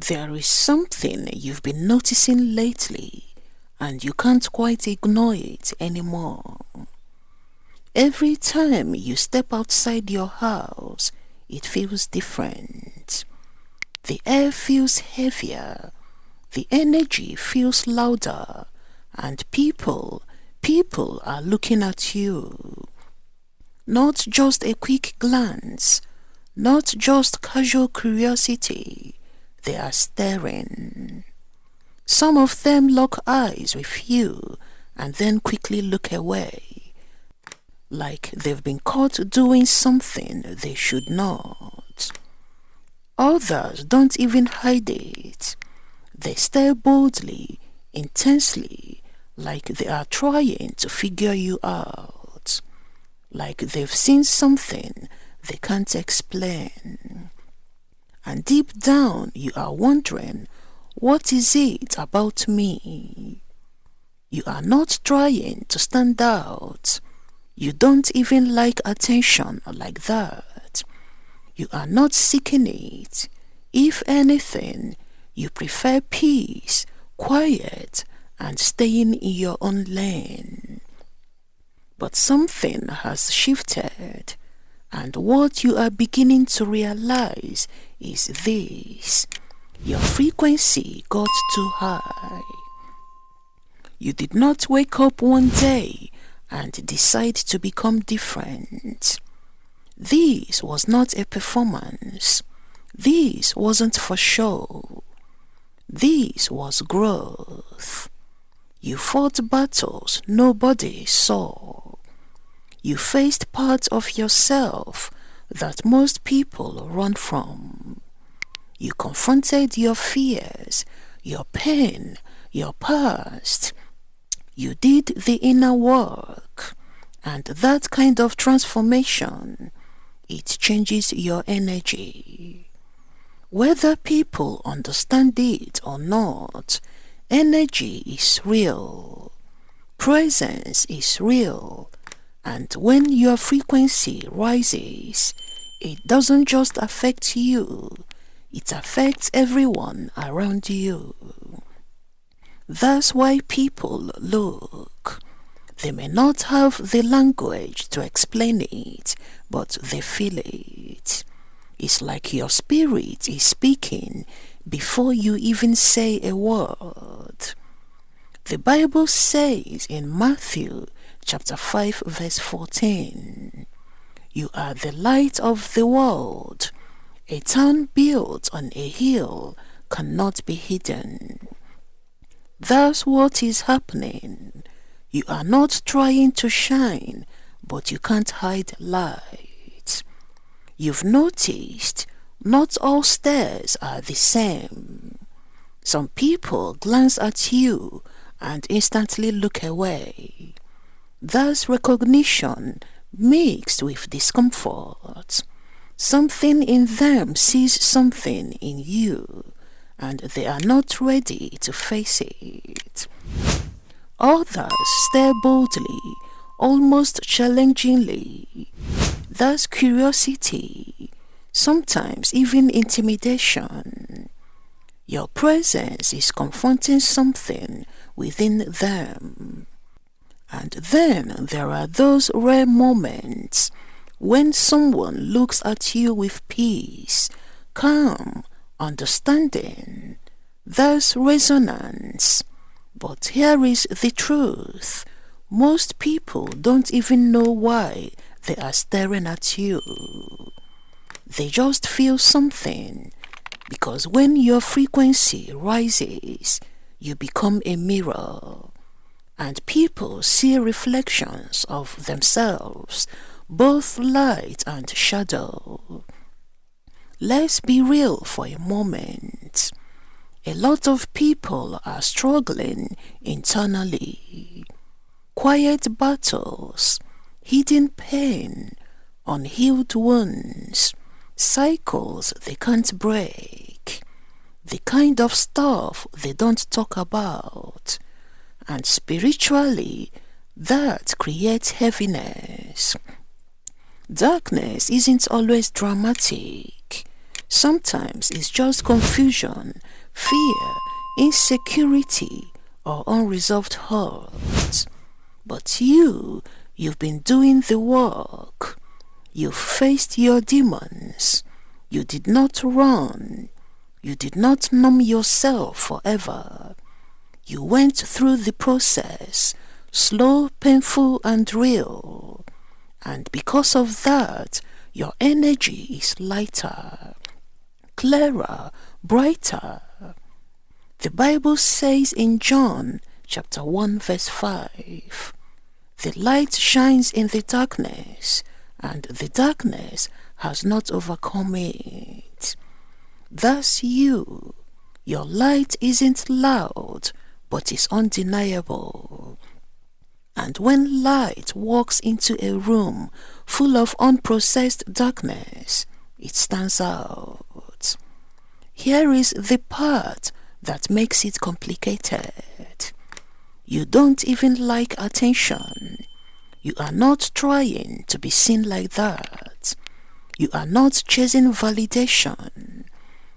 There is something you've been noticing lately, and you can't quite ignore it anymore. Every time you step outside your house, it feels different. The air feels heavier, the energy feels louder, and people are looking at you. Not just a quick glance, not just casual curiosity, they are staring. Some of them lock eyes with you and then quickly look away, like they've been caught doing something they should not. Others don't even hide it. They stare boldly, intensely, like they are trying to figure you out, like they've seen something they can't explain. And deep down you are wondering, what is it about me? You are not trying to stand out. You don't even like attention like that. You are not seeking it. If anything, you prefer peace, quiet, and staying in your own lane. But something has shifted, and what you are beginning to realize is this: your frequency got too high. You did not wake up one day and decide to become different. This was not a performance. This wasn't for show. This was growth. You fought battles nobody saw. You faced parts of yourself that most people run from. You confronted your fears, your pain, your past. You did the inner work, and that kind of transformation, it changes your energy. Whether people understand it or not, energy is real. Presence is real. And when your frequency rises, it doesn't just affect you, it affects everyone around you. That's why people look. They may not have the language to explain it, but they feel it. It's like your spirit is speaking before you even say a word. The Bible says in Matthew chapter 5 verse 14, "You are the light of the world. A town built on a hill cannot be hidden." That's what is happening. You are not trying to shine, but you can't hide light. You've noticed not all stares are the same. Some people glance at you and instantly look away. That's recognition mixed with discomfort. Something in them sees something in you, and they are not ready to face it. Others stare boldly, almost challengingly. That's curiosity, sometimes even intimidation. Your presence is confronting something within them. And then there are those rare moments when someone looks at you with peace, calm, understanding. There's resonance. But here is the truth. Most people don't even know why they are staring at you. They just feel something, because when your frequency rises, you become a mirror, and people see reflections of themselves, both light and shadow. Let's be real for a moment. A lot of people are struggling internally. Quiet battles, hidden pain, unhealed wounds, cycles they can't break, the kind of stuff they don't talk about. And spiritually, that creates heaviness. Darkness isn't always dramatic. Sometimes it's just confusion fear, insecurity, or unresolved hurt. But you've been doing the work. You've faced your demons. You did not run. You did not numb yourself forever. You went through the process, slow, painful, and real. And because of that, your energy is lighter, clearer, brighter. The Bible says in John chapter 1 verse 5, "The light shines in the darkness, and the darkness has not overcome it." That's you. Your light isn't loud, but is undeniable. And when light walks into a room full of unprocessed darkness, it stands out. Here is the part that makes it complicated. You don't even like attention. You are not trying to be seen like that. You are not chasing validation.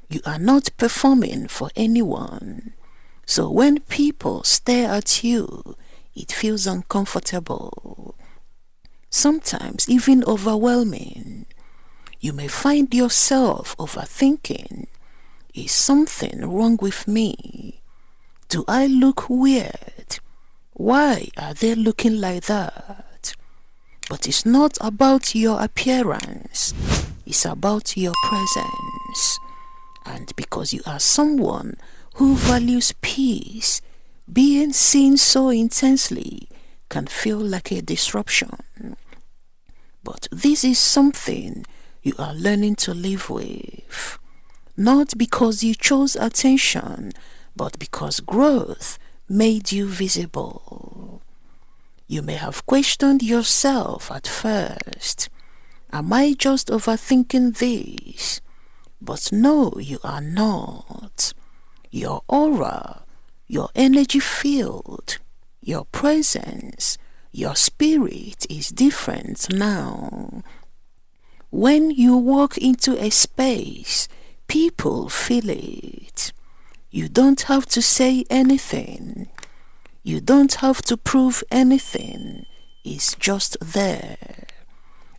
You are not performing for anyone. So when people stare at you, it feels uncomfortable, sometimes even overwhelming. You may find yourself overthinking, is something wrong with me? Do I look weird? Why are they looking like that? But it's not about your appearance, it's about your presence. And because you are someone who values peace, being seen so intensely can feel like a disruption. But this is something you are learning to live with. Not because you chose attention, but because growth made you visible. You may have questioned yourself at first. Am I just overthinking this? But no, you are not. Your aura, your energy field, your presence, your spirit is different now. When you walk into a space, people feel it. You don't have to say anything. You don't have to prove anything. It's just there.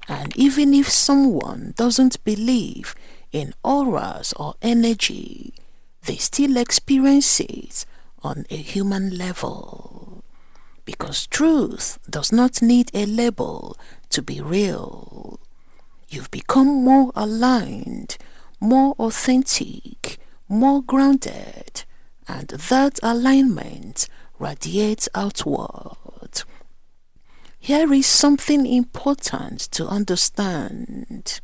And even if someone doesn't believe in auras or energy, they still experience it on a human level. Because truth does not need a label to be real. You've become more aligned, more authentic, more grounded, and that alignment radiates outward. Here is something important to understand.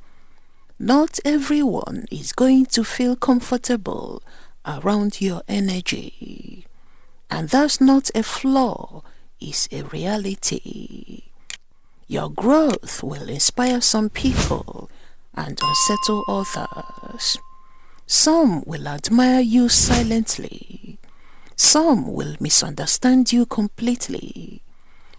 Not everyone is going to feel comfortable around your energy. And that's not a flaw, it's a reality. Your growth will inspire some people and unsettle others. Some will admire you silently. Some will misunderstand you completely.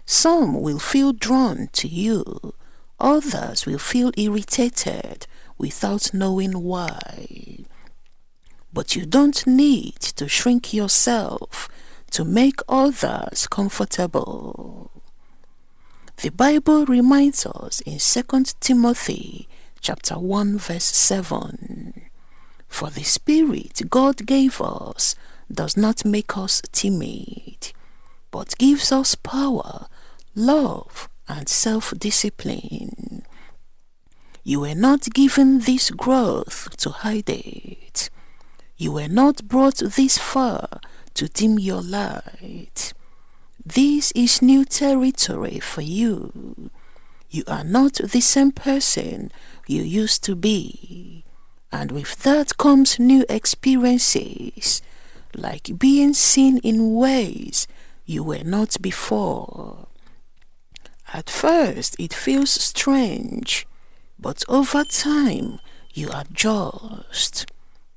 Some will feel drawn to you. Others will feel irritated without knowing why. But you don't need to shrink yourself to make others comfortable. The Bible reminds us in 2 Timothy chapter 1 verse 7, "For the Spirit God gave us does not make us timid, but gives us power, love, and self-discipline." You were not given this growth to hide it. You were not brought this far to dim your light. This is new territory for you. You are not the same person you used to be. And with that comes new experiences, like being seen in ways you were not before. At first, it feels strange, but over time, you adjust.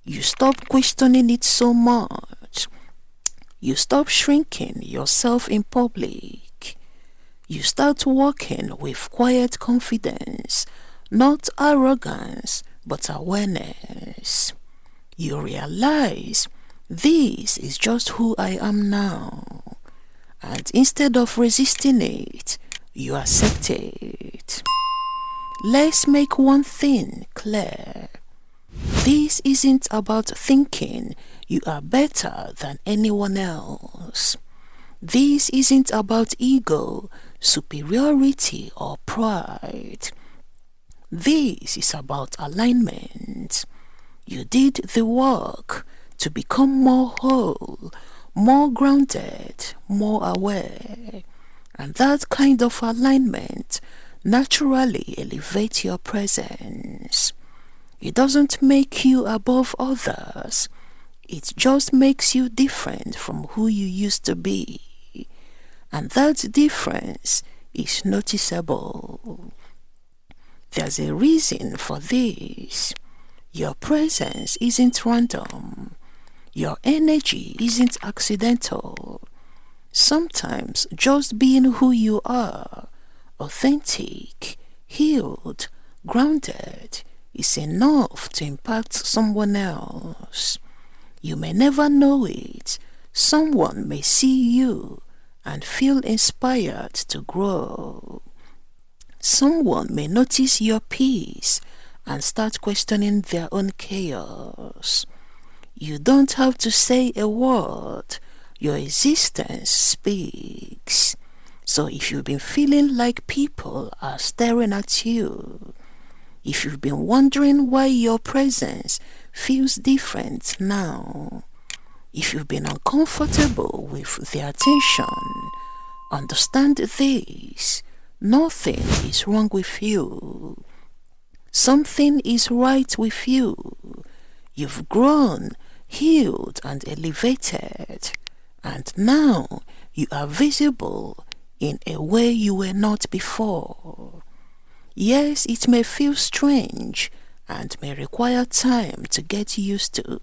You stop questioning it so much. You stop shrinking yourself in public. You start walking with quiet confidence, not arrogance, but awareness. You realize This is just who I am now. And instead of resisting it, you accept it. Let's make one thing clear. This isn't about thinking you are better than anyone else. This isn't about ego, superiority, or pride. This is about alignment. You did the work to become more whole, more grounded, more aware. And that kind of alignment naturally elevates your presence. It doesn't make you above others. It just makes you different from who you used to be. And that difference is noticeable. There's a reason for this. Your presence isn't random. Your energy isn't accidental. Sometimes just being who you are, authentic, healed, grounded, is enough to impact someone else. You may never know it. Someone may see you and feel inspired to grow. Someone may notice your peace and start questioning their own chaos. You don't have to say a word. Your existence speaks. So if you've been feeling like people are staring at you, if you've been wondering why your presence feels different now, if you've been uncomfortable with the attention, understand this. Nothing is wrong with you. Something is right with you. You've grown, healed, and elevated. And now you are visible in a way you were not before. Yes, it may feel strange and may require time to get used to.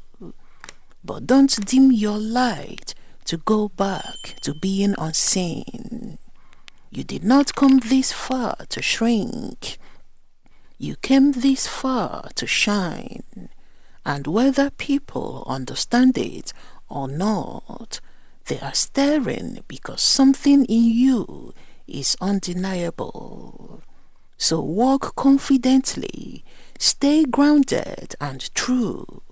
But don't dim your light to go back to being unseen. You did not come this far to shrink. You came this far to shine. And whether people understand it or not, they are staring because something in you is undeniable. So walk confidently, stay grounded and true,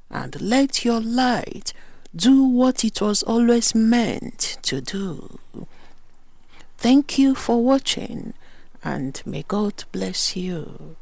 and let your light do what it was always meant to do. Thank you for watching, and may God bless you.